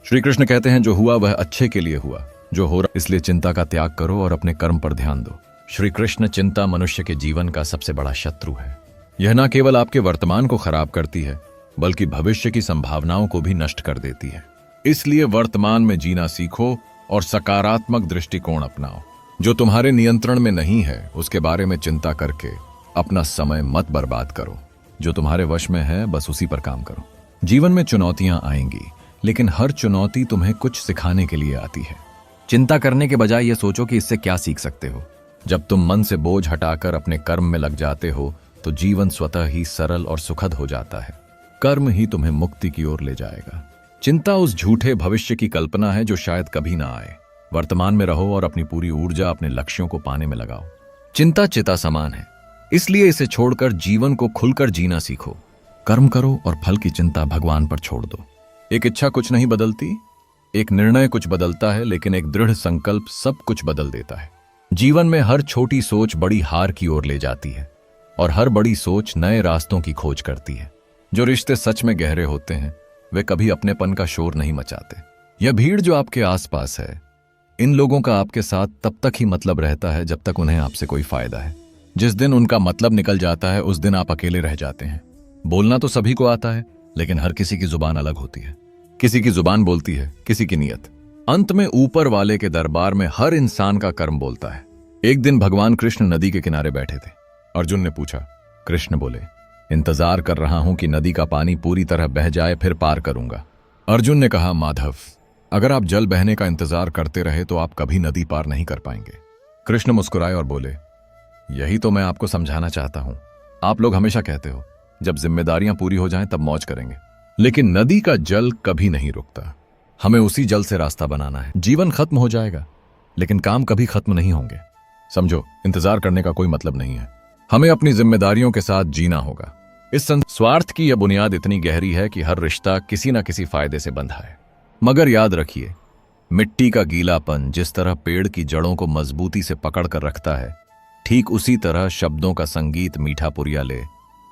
श्री कृष्ण कहते हैं जो हुआ वह अच्छे के लिए हुआ, जो हो रहा इसलिए चिंता का त्याग करो और अपने कर्म पर ध्यान दो। श्री कृष्ण चिंता मनुष्य के जीवन का सबसे बड़ा शत्रु है। यह न केवल आपके वर्तमान को खराब करती है बल्कि भविष्य की संभावनाओं को भी नष्ट कर देती है। इसलिए वर्तमान में जीना सीखो और सकारात्मक दृष्टिकोण अपनाओ। जो तुम्हारे नियंत्रण में नहीं है उसके बारे में चिंता करके अपना समय मत बर्बाद करो। जो तुम्हारे वश में है बस उसी पर काम करो। जीवन में चुनौतियां आएंगी, लेकिन हर चुनौती तुम्हें कुछ सिखाने के लिए आती है। चिंता करने के बजाय यह सोचो कि इससे क्या सीख सकते हो। जब तुम मन से बोझ हटाकर अपने कर्म में लग जाते हो तो जीवन स्वतः ही सरल और सुखद हो जाता है। कर्म ही तुम्हें मुक्ति की ओर ले जाएगा। चिंता उस झूठे भविष्य की कल्पना है जो शायद कभी ना आए। वर्तमान में रहो और अपनी पूरी ऊर्जा अपने लक्ष्यों को पाने में लगाओ। चिंता चिता समान है, इसलिए इसे छोड़कर जीवन को खुलकर जीना सीखो। कर्म करो और फल की चिंता भगवान पर छोड़ दो। एक इच्छा कुछ नहीं बदलती, एक निर्णय कुछ बदलता है, लेकिन एक दृढ़ संकल्प सब कुछ बदल देता है। जीवन में हर छोटी सोच बड़ी हार की ओर ले जाती है और हर बड़ी सोच नए रास्तों की खोज करती है। जो रिश्ते सच में गहरे होते हैं वे कभी अपनेपन का शोर नहीं मचाते। यह भीड़ जो आपके आसपास है, इन लोगों का आपके साथ तब तक ही मतलब रहता है जब तक उन्हें आपसे कोई फायदा है। जिस दिन उनका मतलब निकल जाता है उस दिन आप अकेले रह जाते हैं। बोलना तो सभी को आता है, लेकिन हर किसी की जुबान अलग होती है। किसी की जुबान बोलती है, किसी की नीयत। अंत में ऊपर वाले के दरबार में हर इंसान का कर्म बोलता है। एक दिन भगवान कृष्ण नदी के किनारे बैठे थे। अर्जुन ने पूछा। कृष्ण बोले, इंतजार कर रहा हूं कि नदी का पानी पूरी तरह बह जाए फिर पार करूंगा। अर्जुन ने कहा, माधव, अगर आप जल बहने का इंतजार करते रहे तो आप कभी नदी पार नहीं कर पाएंगे। कृष्ण मुस्कुराए और बोले, यही तो मैं आपको समझाना चाहता हूं। आप लोग हमेशा कहते हो जब जिम्मेदारियां पूरी हो जाएं तब मौज करेंगे, लेकिन नदी का जल कभी नहीं रुकता। हमें उसी जल से रास्ता बनाना है। जीवन खत्म हो जाएगा लेकिन काम कभी खत्म नहीं होंगे। समझो, इंतजार करने का कोई मतलब नहीं है। हमें अपनी जिम्मेदारियों के साथ जीना होगा। इस स्वार्थ की यह बुनियाद इतनी गहरी है कि हर रिश्ता किसी न किसी फायदे से बंधा है। मगर याद रखिए, मिट्टी का गीलापन जिस तरह पेड़ की जड़ों को मजबूती से पकड़ कर रखता है, ठीक उसी तरह शब्दों का संगीत मीठा पुरिया ले,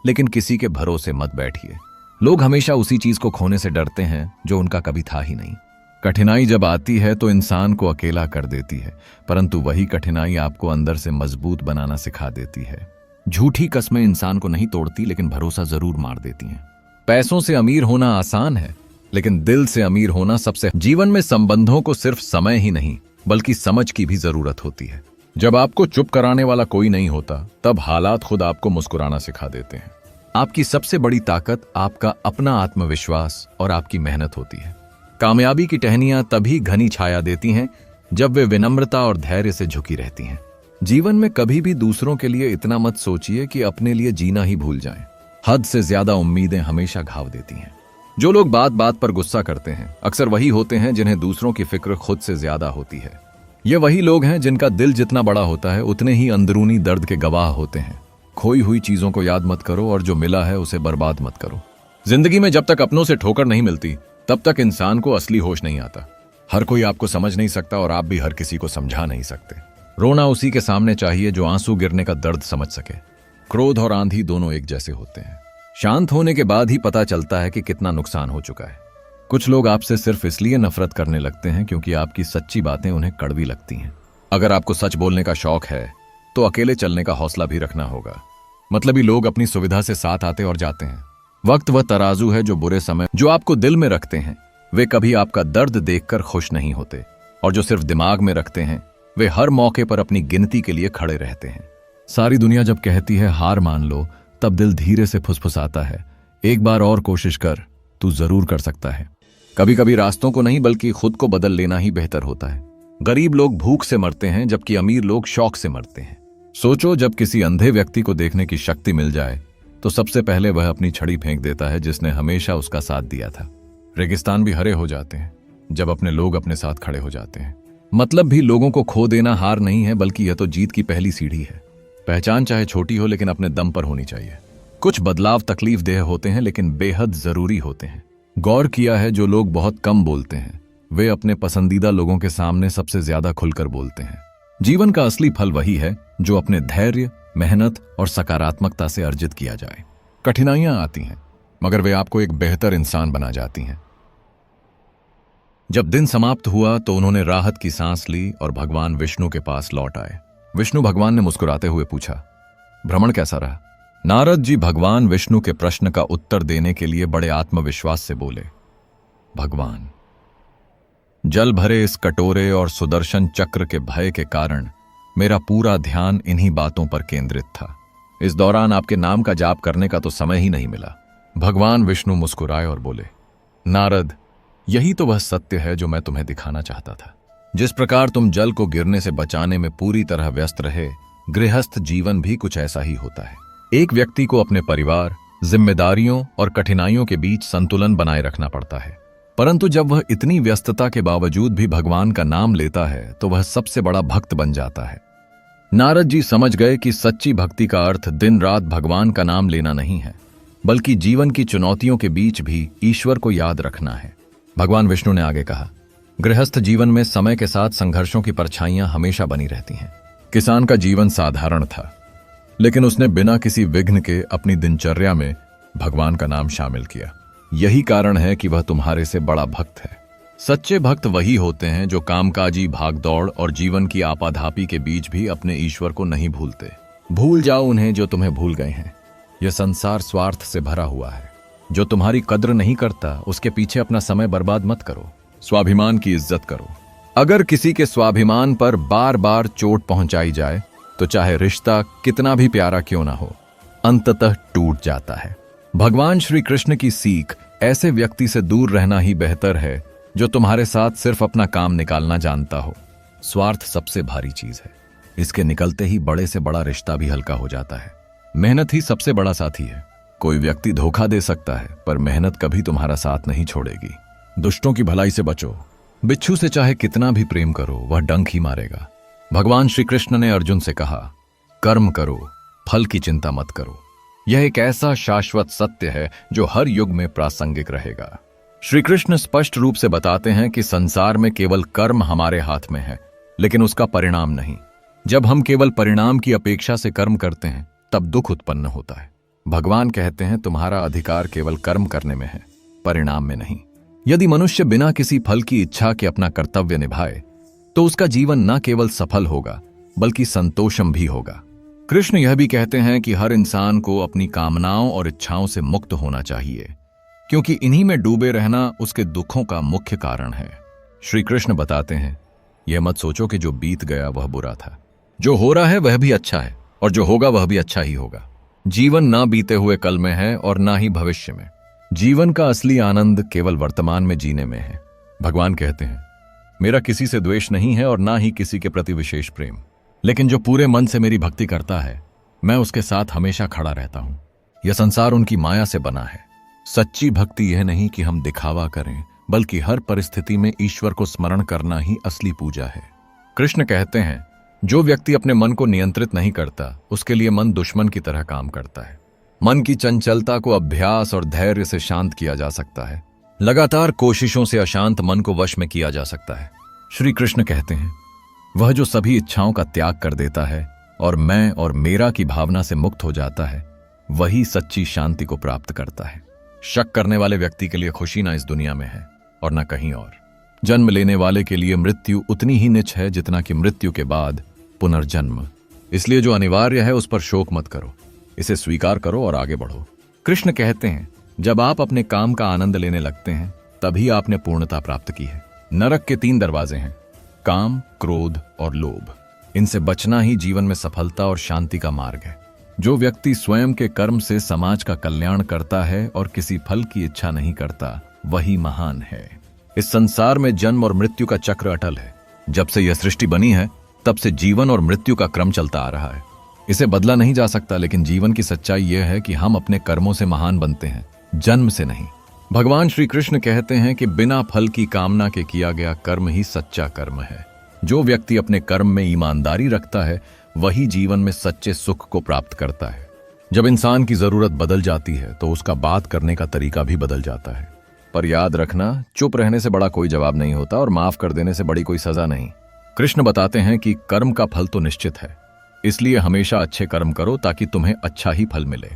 लेकिन किसी के भरोसे मत बैठिए। लोग हमेशा उसी चीज को खोने से डरते हैं जो उनका कभी था ही नहीं। कठिनाई जब आती है तो इंसान को अकेला कर देती है, परंतु वही कठिनाई आपको अंदर से मजबूत बनाना सिखा देती है। झूठी कस्में इंसान को नहीं तोड़ती, लेकिन भरोसा जरूर मार देती हैं। पैसों से अमीर होना आसान है, लेकिन दिल से अमीर होना सबसे। जीवन में संबंधों को सिर्फ समय ही नहीं बल्कि समझ की भी जरूरत होती है। जब आपको चुप कराने वाला कोई नहीं होता, तब हालात खुद आपको मुस्कुराना सिखा देते हैं। आपकी सबसे बड़ी ताकत आपका अपना आत्मविश्वास और आपकी मेहनत होती है। कामयाबी की टहनियां तभी घनी छाया देती हैं जब वे विनम्रता और धैर्य से झुकी रहती हैं। जीवन में कभी भी दूसरों के लिए इतना मत सोचिए कि अपने लिए जीना ही भूल जाएं। हद से ज्यादा उम्मीदें हमेशा घाव देती हैं। जो लोग बात बात पर गुस्सा करते हैं अक्सर वही होते हैं जिन्हें दूसरों की फिक्र खुद से ज्यादा होती है। ये वही लोग हैं जिनका दिल जितना बड़ा होता है उतने ही अंदरूनी दर्द के गवाह होते हैं। खोई हुई चीजों को याद मत करो और जो मिला है उसे बर्बाद मत करो। जिंदगी में जब तक अपनों से ठोकर नहीं मिलती तब तक इंसान को असली होश नहीं आता। हर कोई आपको समझ नहीं सकता और आप भी हर किसी को समझा नहीं सकते। रोना उसी के सामने चाहिए जो आंसू गिरने का दर्द समझ सके। क्रोध और आंधी दोनों एक जैसे होते हैं। शांत होने के बाद ही पता चलता है कि कितना नुकसान हो चुका है। कुछ लोग आपसे सिर्फ इसलिए नफरत करने लगते हैं क्योंकि आपकी सच्ची बातें उन्हें कड़वी लगती हैं। अगर आपको सच बोलने का शौक है तो अकेले चलने का हौसला भी रखना होगा। मतलबी लोग अपनी सुविधा से साथ आते और जाते हैं। वक्त वह तराजू है जो बुरे समय जो आपको दिल में रखते हैं वे कभी आपका दर्द देखकर खुश नहीं होते, और जो सिर्फ दिमाग में रखते हैं वे हर मौके पर अपनी गिनती के लिए खड़े रहते हैं। सारी दुनिया जब कहती है हार मान लो, तब दिल धीरे से फुसफुसाता है, एक बार और कोशिश कर, तू जरूर कर सकता है। कभी कभी रास्तों को नहीं बल्कि खुद को बदल लेना ही बेहतर होता है। गरीब लोग भूख से मरते हैं जबकि अमीर लोग शौक से मरते हैं। सोचो, जब किसी अंधे व्यक्ति को देखने की शक्ति मिल जाए तो सबसे पहले वह अपनी छड़ी फेंक देता है जिसने हमेशा उसका साथ दिया था। रेगिस्तान भी हरे हो जाते हैं जब अपने लोग अपने साथ खड़े हो जाते हैं। मतलब भी लोगों को खो देना हार नहीं है बल्कि यह तो जीत की पहली सीढ़ी है। पहचान चाहे छोटी हो लेकिन अपने दम पर होनी चाहिए। कुछ बदलाव तकलीफ देह होते हैं लेकिन बेहद जरूरी होते हैं। गौर किया है, जो लोग बहुत कम बोलते हैं वे अपने पसंदीदा लोगों के सामने सबसे ज्यादा खुलकर बोलते हैं। जीवन का असली फल वही है जो अपने धैर्य, मेहनत और सकारात्मकता से अर्जित किया जाए। कठिनाइयां आती हैं मगर वे आपको एक बेहतर इंसान बना जाती हैं। जब दिन समाप्त हुआ तो उन्होंने राहत की सांस ली और भगवान विष्णु के पास लौट आए। विष्णु भगवान ने मुस्कुराते हुए पूछा, भ्रमण कैसा रहा? नारद जी भगवान विष्णु के प्रश्न का उत्तर देने के लिए बड़े आत्मविश्वास से बोले, भगवान, जल भरे इस कटोरे और सुदर्शन चक्र के भय के कारण मेरा पूरा ध्यान इन्हीं बातों पर केंद्रित था। इस दौरान आपके नाम का जाप करने का तो समय ही नहीं मिला। भगवान विष्णु मुस्कुराए और बोले, नारद, यही तो वह सत्य है जो मैं तुम्हें दिखाना चाहता था। जिस प्रकार तुम जल को गिरने से बचाने में पूरी तरह व्यस्त रहे, गृहस्थ जीवन भी कुछ ऐसा ही होता है। एक व्यक्ति को अपने परिवार, जिम्मेदारियों और कठिनाइयों के बीच संतुलन बनाए रखना पड़ता है, परंतु जब वह इतनी व्यस्तता के बावजूद भी भगवान का नाम लेता है तो वह सबसे बड़ा भक्त बन जाता है। नारद जी समझ गए कि सच्ची भक्ति का अर्थ दिन रात भगवान का नाम लेना नहीं है, बल्कि जीवन की चुनौतियों के बीच भी ईश्वर को याद रखना है। भगवान विष्णु ने आगे कहा, गृहस्थ जीवन में समय के साथ संघर्षों की परछाइयां हमेशा बनी रहती हैं। किसान का जीवन साधारण था, लेकिन उसने बिना किसी विघ्न के अपनी दिनचर्या में भगवान का नाम शामिल किया। यही कारण है कि वह तुम्हारे से बड़ा भक्त है। सच्चे भक्त वही होते हैं जो कामकाजी भागदौड़ और जीवन की आपाधापी के बीच भी अपने ईश्वर को नहीं भूलते। भूल जाओ उन्हें जो तुम्हें भूल गए हैं। यह संसार स्वार्थ से भरा हुआ है। जो तुम्हारी कद्र नहीं करता उसके पीछे अपना समय बर्बाद मत करो। स्वाभिमान की इज्जत करो। अगर किसी के स्वाभिमान पर बार बार चोट पहुंचाई जाए तो चाहे रिश्ता कितना भी प्यारा क्यों ना हो, अंततः टूट जाता है। भगवान श्री कृष्ण की सीख ऐसे व्यक्ति से दूर रहना ही बेहतर है जो तुम्हारे साथ सिर्फ अपना काम निकालना जानता हो। स्वार्थ सबसे भारी चीज है, इसके निकलते ही बड़े से बड़ा रिश्ता भी हल्का हो जाता है। मेहनत ही सबसे बड़ा साथी है। कोई व्यक्ति धोखा दे सकता है, पर मेहनत कभी तुम्हारा साथ नहीं छोड़ेगी। दुष्टों की भलाई से बचो। बिच्छू से चाहे कितना भी प्रेम करो, वह डंक ही मारेगा। भगवान श्री कृष्ण ने अर्जुन से कहा, कर्म करो, फल की चिंता मत करो। यह एक ऐसा शाश्वत सत्य है जो हर युग में प्रासंगिक रहेगा। श्री कृष्ण स्पष्ट रूप से बताते हैं कि संसार में केवल कर्म हमारे हाथ में है, लेकिन उसका परिणाम नहीं। जब हम केवल परिणाम की अपेक्षा से कर्म करते हैं तब दुख उत्पन्न होता है। भगवान कहते हैं, तुम्हारा अधिकार केवल कर्म करने में है, परिणाम में नहीं। यदि मनुष्य बिना किसी फल की इच्छा के अपना कर्तव्य निभाए तो उसका जीवन न केवल सफल होगा बल्कि संतोषम भी होगा। कृष्ण यह भी कहते हैं कि हर इंसान को अपनी कामनाओं और इच्छाओं से मुक्त होना चाहिए, क्योंकि इन्हीं में डूबे रहना उसके दुखों का मुख्य कारण है। श्री कृष्ण बताते हैं, यह मत सोचो कि जो बीत गया वह बुरा था। जो हो रहा है वह भी अच्छा है, और जो होगा वह भी अच्छा ही होगा। जीवन ना बीते हुए कल में है और ना ही भविष्य में। जीवन का असली आनंद केवल वर्तमान में जीने में है। भगवान कहते हैं, मेरा किसी से द्वेष नहीं है और ना ही किसी के प्रति विशेष प्रेम, लेकिन जो पूरे मन से मेरी भक्ति करता है मैं उसके साथ हमेशा खड़ा रहता हूं। यह संसार उनकी माया से बना है। सच्ची भक्ति यह नहीं कि हम दिखावा करें, बल्कि हर परिस्थिति में ईश्वर को स्मरण करना ही असली पूजा है। कृष्ण कहते हैं, जो व्यक्ति अपने मन को नियंत्रित नहीं करता उसके लिए मन दुश्मन की तरह काम करता है। मन की चंचलता को अभ्यास और धैर्य से शांत किया जा सकता है। लगातार कोशिशों से अशांत मन को वश में किया जा सकता है। श्री कृष्ण कहते हैं, वह जो सभी इच्छाओं का त्याग कर देता है और मैं और मेरा की भावना से मुक्त हो जाता है, वही सच्ची शांति को प्राप्त करता है। शक करने वाले व्यक्ति के लिए खुशी ना इस दुनिया में है और ना कहीं और। जन्म लेने वाले के लिए मृत्यु उतनी ही निच है जितना कि मृत्यु के बाद पुनर्जन्म। इसलिए जो अनिवार्य है उस पर शोक मत करो, इसे स्वीकार करो और आगे बढ़ो। कृष्ण कहते हैं, जब आप अपने काम का आनंद लेने लगते हैं तभी आपने पूर्णता प्राप्त की है। नरक के 3 दरवाजे हैं, काम, क्रोध और लोभ। इनसे बचना ही जीवन में सफलता और शांति का मार्ग है। जो व्यक्ति स्वयं के कर्म से समाज का कल्याण करता है और किसी फल की इच्छा नहीं करता, वही महान है। इस संसार में जन्म और मृत्यु का चक्र अटल है। जब से यह सृष्टि बनी है तब से जीवन और मृत्यु का क्रम चलता आ रहा है। इसे बदला नहीं जा सकता, लेकिन जीवन की सच्चाई यह है कि हम अपने कर्मों से महान बनते हैं, जन्म से नहीं। भगवान श्री कृष्ण कहते हैं कि बिना फल की कामना के किया गया कर्म ही सच्चा कर्म है। जो व्यक्ति अपने कर्म में ईमानदारी रखता है वही जीवन में सच्चे सुख को प्राप्त करता है। जब इंसान की जरूरत बदल जाती है तो उसका बात करने का तरीका भी बदल जाता है। पर याद रखना, चुप रहने से बड़ा कोई जवाब नहीं होता और माफ कर देने से बड़ी कोई सजा नहीं। कृष्ण बताते हैं कि कर्म का फल तो निश्चित है, इसलिए हमेशा अच्छे कर्म करो ताकि तुम्हें अच्छा ही फल मिले।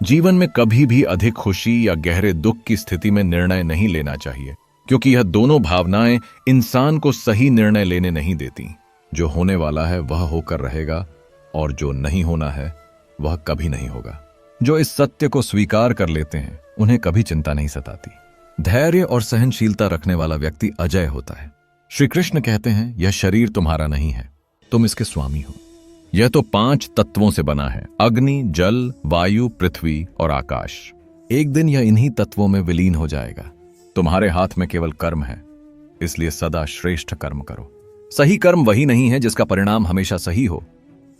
जीवन में कभी भी अधिक खुशी या गहरे दुख की स्थिति में निर्णय नहीं लेना चाहिए। क्योंकि यह दोनों भावनाएं इंसान को सही निर्णय लेने नहीं देती। जो होने वाला है वह होकर रहेगा और जो नहीं होना है वह कभी नहीं होगा। जो इस सत्य को स्वीकार कर लेते हैं उन्हें कभी चिंता नहीं सताती। धैर्य और सहनशीलता रखने वाला व्यक्ति अजय होता है। श्री कृष्ण कहते हैं, यह शरीर तुम्हारा नहीं है, तुम इसके स्वामी हो। यह तो 5 तत्वों से बना है, अग्नि, जल, वायु, पृथ्वी और आकाश। एक दिन यह इन्हीं तत्वों में विलीन हो जाएगा। तुम्हारे हाथ में केवल कर्म है, इसलिए सदा श्रेष्ठ कर्म करो। सही कर्म वही नहीं है जिसका परिणाम हमेशा सही हो,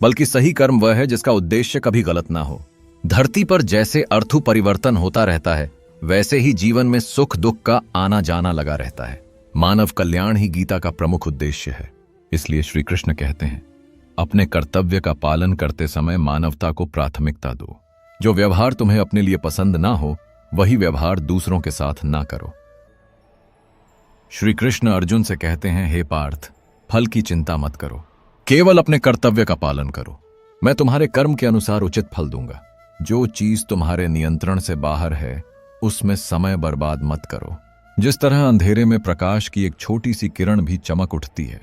बल्कि सही कर्म वह है जिसका उद्देश्य कभी गलत ना हो। धरती पर जैसे अर्थु परिवर्तन होता रहता है, वैसे ही जीवन में सुख दुख का आना जाना लगा रहता है। मानव कल्याण ही गीता का प्रमुख उद्देश्य है। इसलिए श्री कृष्ण कहते हैं, अपने कर्तव्य का पालन करते समय मानवता को प्राथमिकता दो। जो व्यवहार तुम्हें अपने लिए पसंद ना हो, वही व्यवहार दूसरों के साथ ना करो। श्री कृष्ण अर्जुन से कहते हैं, हे पार्थ, फल की चिंता मत करो, केवल अपने कर्तव्य का पालन करो। मैं तुम्हारे कर्म के अनुसार उचित फल दूंगा। जो चीज तुम्हारे नियंत्रण से बाहर है, उसमें समय बर्बाद मत करो। जिस तरह अंधेरे में प्रकाश की एक छोटी सी किरण भी चमक उठती है,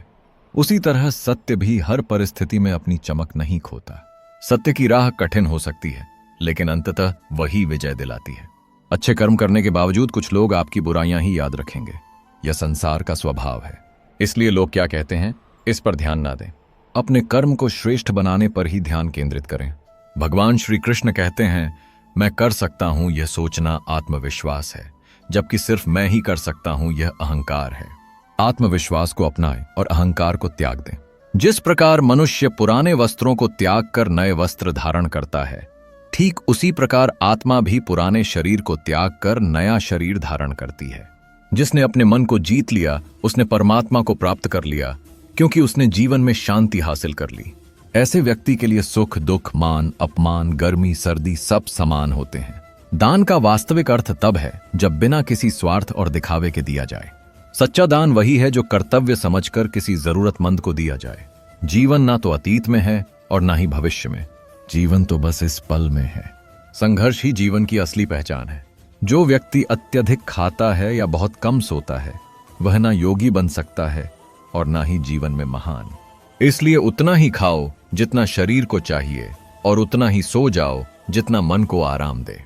उसी तरह सत्य भी हर परिस्थिति में अपनी चमक नहीं खोता। सत्य की राह कठिन हो सकती है, लेकिन अंततः वही विजय दिलाती है। अच्छे कर्म करने के बावजूद कुछ लोग आपकी बुराइयां ही याद रखेंगे। यह संसार का स्वभाव है। इसलिए लोग क्या कहते हैं, इस पर ध्यान ना दें। अपने कर्म को श्रेष्ठ बनाने पर ही ध्यान केंद्रित करें। भगवान श्री कृष्ण कहते हैं, मैं कर सकता हूं यह सोचना आत्मविश्वास है, जबकि सिर्फ मैं ही कर सकता हूं यह अहंकार है। आत्मविश्वास को अपनाएं और अहंकार को त्याग दें। जिस प्रकार मनुष्य पुराने वस्त्रों को त्याग कर नए वस्त्र धारण करता है, ठीक उसी प्रकार आत्मा भी पुराने शरीर को त्याग कर नया शरीर धारण करती है। जिसने अपने मन को जीत लिया, उसने परमात्मा को प्राप्त कर लिया, क्योंकि उसने जीवन में शांति हासिल कर ली। ऐसे व्यक्ति के लिए सुख दुख, मान अपमान, गर्मी सर्दी सब समान होते हैं। दान का वास्तविक अर्थ तब है जब बिना किसी स्वार्थ और दिखावे के दिया जाए। सच्चा दान वही है जो कर्तव्य समझकर किसी जरूरतमंद को दिया जाए। जीवन ना तो अतीत में है और ना ही भविष्य में, जीवन तो बस इस पल में है। संघर्ष ही जीवन की असली पहचान है। जो व्यक्ति अत्यधिक खाता है या बहुत कम सोता है, वह ना योगी बन सकता है और ना ही जीवन में महान। इसलिए उतना ही खाओ जितना शरीर को चाहिए, और उतना ही सो जाओ जितना मन को आराम दे।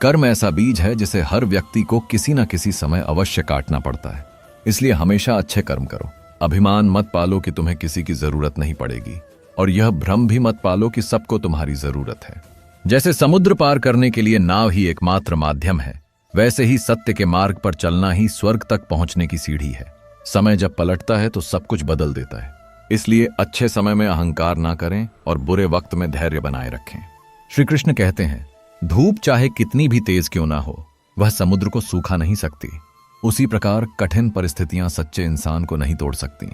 कर्म ऐसा बीज है जिसे हर व्यक्ति को किसी न किसी समय अवश्य काटना पड़ता है। इसलिए हमेशा अच्छे कर्म करो। अभिमान मत पालो कि तुम्हें किसी की जरूरत नहीं पड़ेगी, और यह भ्रम भी मत पालो कि सबको तुम्हारी जरूरत है। जैसे समुद्र पार करने के लिए नाव ही एकमात्र माध्यम है, वैसे ही सत्य के मार्ग पर चलना ही स्वर्ग तक पहुंचने की सीढ़ी है। समय जब पलटता है तो सब कुछ बदल देता है। इसलिए अच्छे समय में अहंकार ना करें और बुरे वक्त में धैर्य बनाए रखें। श्री कृष्ण कहते हैं, धूप चाहे कितनी भी तेज क्यों ना हो, वह समुद्र को सूखा नहीं सकती। उसी प्रकार कठिन परिस्थितियां सच्चे इंसान को नहीं तोड़ सकती।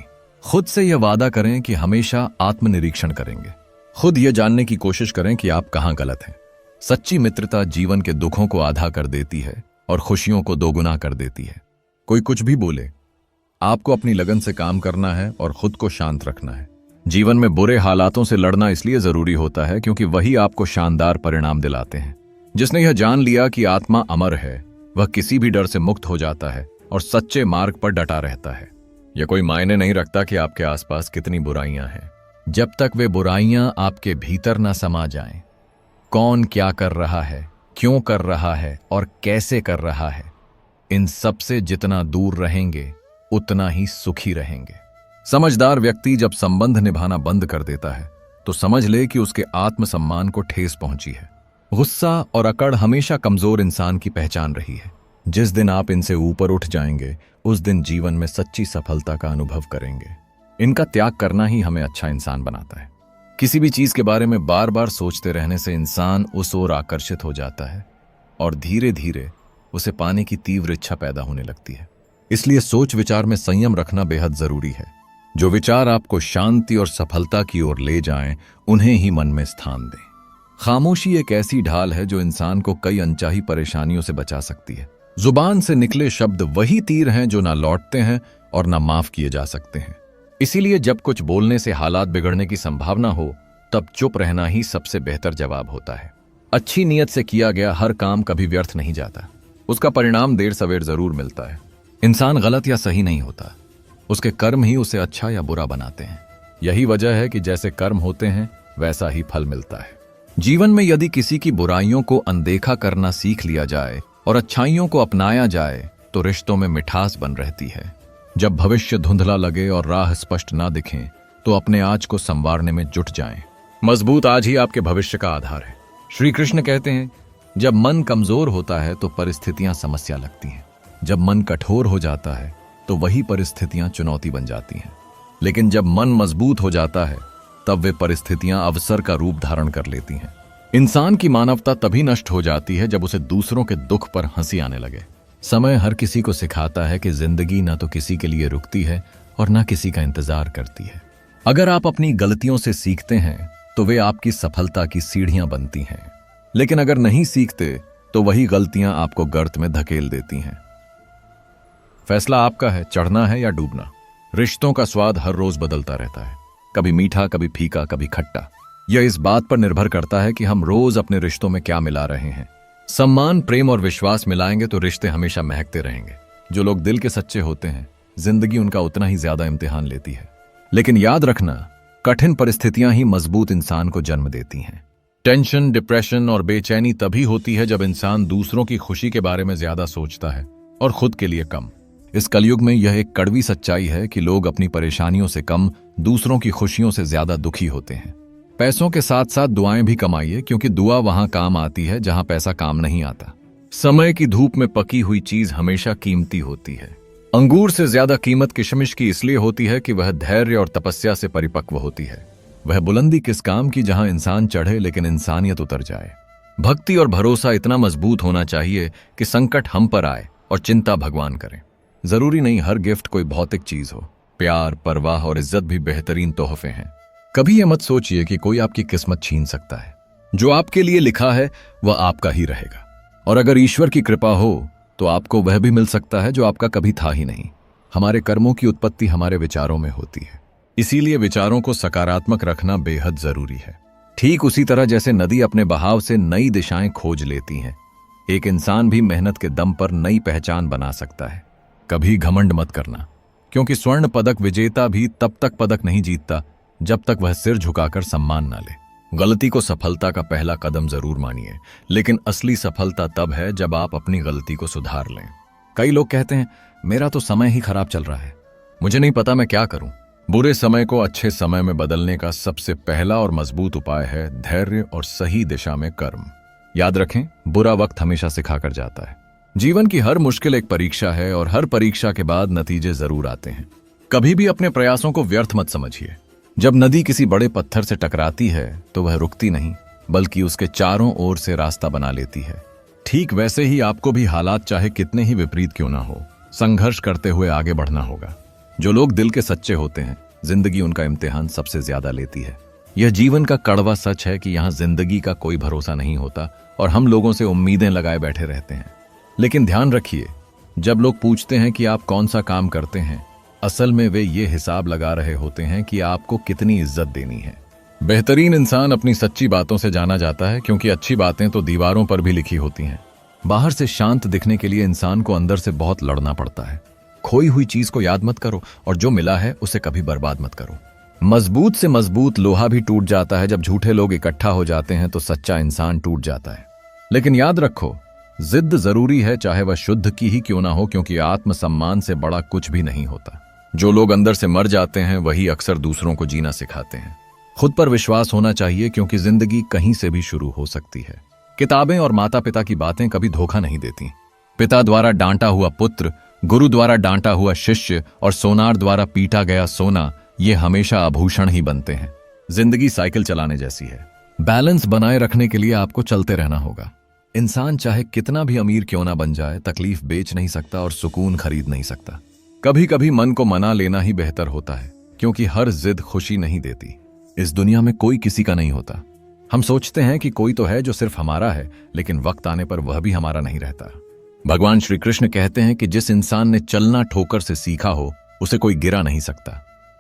खुद से यह वादा करें कि हमेशा आत्मनिरीक्षण करेंगे। खुद यह जानने की कोशिश करें कि आप कहां गलत हैं। सच्ची मित्रता जीवन के दुखों को आधा कर देती है और खुशियों को दोगुना कर देती है। कोई कुछ भी बोले, आपको अपनी लगन से काम करना है और खुद को शांत रखना है। जीवन में बुरे हालातों से लड़ना इसलिए जरूरी होता है क्योंकि वही आपको शानदार परिणाम दिलाते हैं। जिसने यह जान लिया कि आत्मा अमर है, वह किसी भी डर से मुक्त हो जाता है और सच्चे मार्ग पर डटा रहता है। यह कोई मायने नहीं रखता कि आपके आसपास कितनी बुराइयां हैं, जब तक वे बुराइयां आपके भीतर न समा जाएं। कौन क्या कर रहा है, क्यों कर रहा है और कैसे कर रहा है, इन सब से जितना दूर रहेंगे उतना ही सुखी रहेंगे। समझदार व्यक्ति जब संबंध निभाना बंद कर देता है तो समझ ले कि उसके आत्मसम्मान को ठेस पहुंची है। गुस्सा और अकड़ हमेशा कमजोर इंसान की पहचान रही है। जिस दिन आप इनसे ऊपर उठ जाएंगे, उस दिन जीवन में सच्ची सफलता का अनुभव करेंगे। इनका त्याग करना ही हमें अच्छा इंसान बनाता है। किसी भी चीज के बारे में बार बार सोचते रहने से इंसान उस ओर आकर्षित हो जाता है और धीरे धीरे उसे पाने की तीव्र इच्छा पैदा होने लगती है। इसलिए सोच विचार में संयम रखना बेहद जरूरी है। जो विचार आपको शांति और सफलता की ओर ले जाएं, उन्हें ही मन में स्थान दें। खामोशी एक ऐसी ढाल है जो इंसान को कई अनचाही परेशानियों से बचा सकती है। जुबान से निकले शब्द वही तीर हैं जो ना लौटते हैं और ना माफ किए जा सकते हैं। इसीलिए जब कुछ बोलने से हालात बिगड़ने की संभावना हो, तब चुप रहना ही सबसे बेहतर जवाब होता है। अच्छी नीयत से किया गया हर काम कभी व्यर्थ नहीं जाता। उसका परिणाम देर सवेर जरूर मिलता है। इंसान गलत या सही नहीं होता, उसके कर्म ही उसे अच्छा या बुरा बनाते हैं। यही वजह है कि जैसे कर्म होते हैं वैसा ही फल मिलता है। जीवन में यदि किसी की बुराइयों को अनदेखा करना सीख लिया जाए और अच्छाइयों को अपनाया जाए तो रिश्तों में मिठास बन रहती है। जब भविष्य धुंधला लगे और राह स्पष्ट ना दिखें तो अपने आज को संवारने में जुट जाएं। मजबूत आज ही आपके भविष्य का आधार है। श्री कृष्ण कहते हैं, जब मन कमजोर होता है तो परिस्थितियां समस्या लगती हैं। जब मन कठोर हो जाता है तो वही परिस्थितियां चुनौती बन जाती हैं। लेकिन जब मन मजबूत हो जाता है तब वे परिस्थितियां अवसर का रूप धारण कर लेती हैं। इंसान की मानवता तभी नष्ट हो जाती है जब उसे दूसरों के दुख पर हंसी आने लगे। समय हर किसी को सिखाता है कि जिंदगी ना तो किसी के लिए रुकती है और ना किसी का इंतजार करती है। अगर आप अपनी गलतियों से सीखते हैं तो वे आपकी सफलता की सीढ़ियां बनती हैं, लेकिन अगर नहीं सीखते तो वही गलतियां आपको गर्त में धकेल देती हैं। फैसला आपका है, चढ़ना है या डूबना। रिश्तों का स्वाद हर रोज बदलता रहता है, कभी मीठा, कभी फीका, कभी खट्टा। यह इस बात पर निर्भर करता है कि हम रोज अपने रिश्तों में क्या मिला रहे हैं। सम्मान, प्रेम और विश्वास मिलाएंगे तो रिश्ते हमेशा महकते रहेंगे। जो लोग दिल के सच्चे होते हैं, जिंदगी उनका उतना ही ज्यादा इम्तिहान लेती है। लेकिन याद रखना, कठिन परिस्थितियां ही मजबूत इंसान को जन्म देती हैं। टेंशन, डिप्रेशन और बेचैनी तभी होती है जब इंसान दूसरों की खुशी के बारे में ज्यादा सोचता है और खुद के लिए कम। इस कलयुग में यह एक कड़वी सच्चाई है कि लोग अपनी परेशानियों से कम दूसरों की खुशियों से ज्यादा दुखी होते हैं। पैसों के साथ साथ दुआएं भी कमाइए, क्योंकि दुआ वहां काम आती है जहां पैसा काम नहीं आता। समय की धूप में पकी हुई चीज हमेशा कीमती होती है। अंगूर से ज्यादा कीमत किशमिश की इसलिए होती है कि वह धैर्य और तपस्या से परिपक्व होती है। वह बुलंदी किस काम की जहां इंसान चढ़े लेकिन इंसानियत उतर जाए। भक्ति और भरोसा इतना मजबूत होना चाहिए कि संकट हम पर आए और चिंता भगवान करें। जरूरी नहीं हर गिफ्ट कोई भौतिक चीज हो। प्यार, परवाह और इज्जत भी बेहतरीन तोहफे हैं। कभी यह मत सोचिए कि कोई आपकी किस्मत छीन सकता है। जो आपके लिए लिखा है वह आपका ही रहेगा, और अगर ईश्वर की कृपा हो तो आपको वह भी मिल सकता है जो आपका कभी था ही नहीं। हमारे कर्मों की उत्पत्ति हमारे विचारों में होती है, इसीलिए विचारों को सकारात्मक रखना बेहद जरूरी है। ठीक उसी तरह जैसे नदी अपने बहाव से नई दिशाएं खोज लेती हैं, एक इंसान भी मेहनत के दम पर नई पहचान बना सकता है। कभी घमंड मत करना, क्योंकि स्वर्ण पदक विजेता भी तब तक पदक नहीं जीतता जब तक वह सिर झुकाकर सम्मान न ले। गलती को सफलता का पहला कदम जरूर मानिए, लेकिन असली सफलता तब है जब आप अपनी गलती को सुधार लें। कई लोग कहते हैं, मेरा तो समय ही खराब चल रहा है, मुझे नहीं पता मैं क्या करूं। बुरे समय को अच्छे समय में बदलने का सबसे पहला और मजबूत उपाय है धैर्य और सही दिशा में कर्म। याद रखें, बुरा वक्त हमेशा सिखाकर जाता है। जीवन की हर मुश्किल एक परीक्षा है और हर परीक्षा के बाद नतीजे जरूर आते हैं। कभी भी अपने प्रयासों को व्यर्थ मत समझिए। जब नदी किसी बड़े पत्थर से टकराती है तो वह रुकती नहीं, बल्कि उसके चारों ओर से रास्ता बना लेती है। ठीक वैसे ही आपको भी हालात चाहे कितने ही विपरीत क्यों ना हो, संघर्ष करते हुए आगे बढ़ना होगा। जो लोग दिल के सच्चे होते हैं, जिंदगी उनका इम्तिहान सबसे ज्यादा लेती है। यह जीवन का कड़वा सच है कि यहाँ जिंदगी का कोई भरोसा नहीं होता और हम लोगों से उम्मीदें लगाए बैठे रहते हैं। लेकिन ध्यान रखिए, जब लोग पूछते हैं कि आप कौन सा काम करते हैं, असल में वे ये हिसाब लगा रहे होते हैं कि आपको कितनी इज्जत देनी है। बेहतरीन इंसान अपनी सच्ची बातों से जाना जाता है, क्योंकि अच्छी बातें तो दीवारों पर भी लिखी होती हैं। बाहर से शांत दिखने के लिए इंसान को अंदर से बहुत लड़ना पड़ता है। खोई हुई चीज को याद मत करो और जो मिला है उसे कभी बर्बाद मत करो। मजबूत से मजबूत लोहा भी टूट जाता है। जब झूठे लोग इकट्ठा हो जाते हैं तो सच्चा इंसान टूट जाता है। लेकिन याद रखो, जिद जरूरी है, चाहे वह शुद्ध की ही क्यों ना हो, क्योंकि आत्मसम्मान से बड़ा कुछ भी नहीं होता। जो लोग अंदर से मर जाते हैं वही अक्सर दूसरों को जीना सिखाते हैं। खुद पर विश्वास होना चाहिए, क्योंकि जिंदगी कहीं से भी शुरू हो सकती है। किताबें और माता पिता की बातें कभी धोखा नहीं देती। पिता द्वारा डांटा हुआ पुत्र, गुरु द्वारा डांटा हुआ शिष्य और सोनार द्वारा पीटा गया सोना, ये हमेशा आभूषण ही बनते हैं। जिंदगी साइकिल चलाने जैसी है। बैलेंस बनाए रखने के लिए आपको चलते रहना होगा। इंसान चाहे कितना भी अमीर क्यों ना बन जाए, तकलीफ बेच नहीं सकता और सुकून खरीद नहीं सकता। कभी कभी मन को मना लेना ही बेहतर होता है, क्योंकि हर जिद खुशी नहीं देती। इस दुनिया में कोई किसी का नहीं होता। हम सोचते हैं कि कोई तो है जो सिर्फ हमारा है, लेकिन वक्त आने पर वह भी हमारा नहीं रहता। भगवान श्री कृष्ण कहते हैं कि जिस इंसान ने चलना ठोकर से सीखा हो, उसे कोई गिरा नहीं सकता।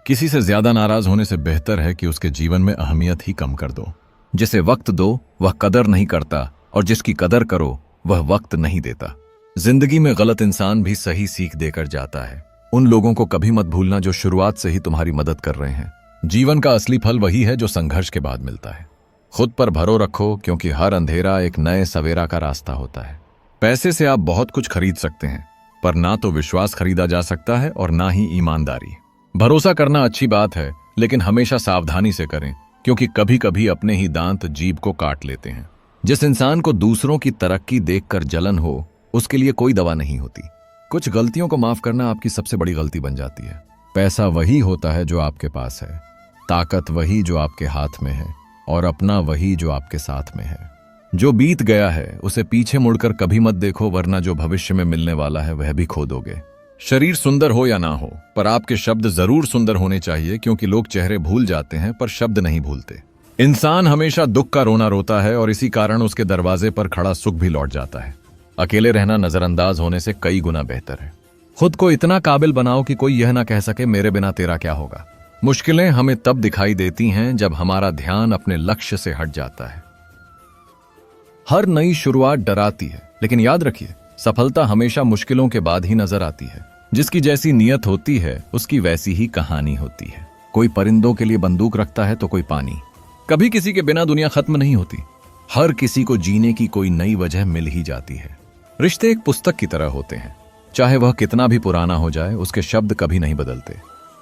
किसी से ज्यादा नाराज होने से बेहतर है कि उसके जीवन में अहमियत ही कम कर दो। जिसे वक्त दो वह कदर नहीं करता, और जिसकी कदर करो वह वक्त नहीं देता। जिंदगी में गलत इंसान भी सही सीख देकर जाता है। उन लोगों को कभी मत भूलना जो शुरुआत से ही तुम्हारी मदद कर रहे हैं। जीवन का असली फल वही है जो संघर्ष के बाद मिलता है। खुद पर भरोसा रखो, क्योंकि हर अंधेरा एक नए सवेरा का रास्ता होता है। पैसे से आप बहुत कुछ खरीद सकते हैं, पर ना तो विश्वास खरीदा जा सकता है और ना ही ईमानदारी। भरोसा करना अच्छी बात है, लेकिन हमेशा सावधानी से करें, क्योंकि कभी कभी अपने ही दांत जीभ को काट लेते हैं। जिस इंसान को दूसरों की तरक्की देखकर जलन हो, उसके लिए कोई दवा नहीं होती। कुछ गलतियों को माफ करना आपकी सबसे बड़ी गलती बन जाती है। पैसा वही होता है जो आपके पास है, ताकत वही जो आपके हाथ में है, और अपना वही जो आपके साथ में है। जो बीत गया है उसे पीछे मुड़कर कभी मत देखो, वरना जो भविष्य में मिलने वाला है वह भी खो दोगे। शरीर सुंदर हो या ना हो, पर आपके शब्द जरूर सुंदर होने चाहिए, क्योंकि लोग चेहरे भूल जाते हैं पर शब्द नहीं भूलते। इंसान हमेशा दुख का रोना रोता है और इसी कारण उसके दरवाजे पर खड़ा सुख भी लौट जाता है। अकेले रहना नजरअंदाज होने से कई गुना बेहतर है। खुद को इतना काबिल बनाओ कि कोई यह ना कह सके मेरे बिना तेरा क्या होगा। मुश्किलें हमें तब दिखाई देती हैं जब हमारा ध्यान अपने लक्ष्य से हट जाता है। हर नई शुरुआत डराती है, लेकिन याद रखिए, सफलता हमेशा मुश्किलों के बाद ही नजर आती है। जिसकी जैसी नीयत होती है उसकी वैसी ही कहानी होती है। कोई परिंदों के लिए बंदूक रखता है तो कोई पानी। कभी किसी के बिना दुनिया खत्म नहीं होती। हर किसी को जीने की कोई नई वजह मिल ही जाती है। रिश्ते एक पुस्तक की तरह होते हैं, चाहे वह कितना भी पुराना हो जाए, उसके शब्द कभी नहीं बदलते।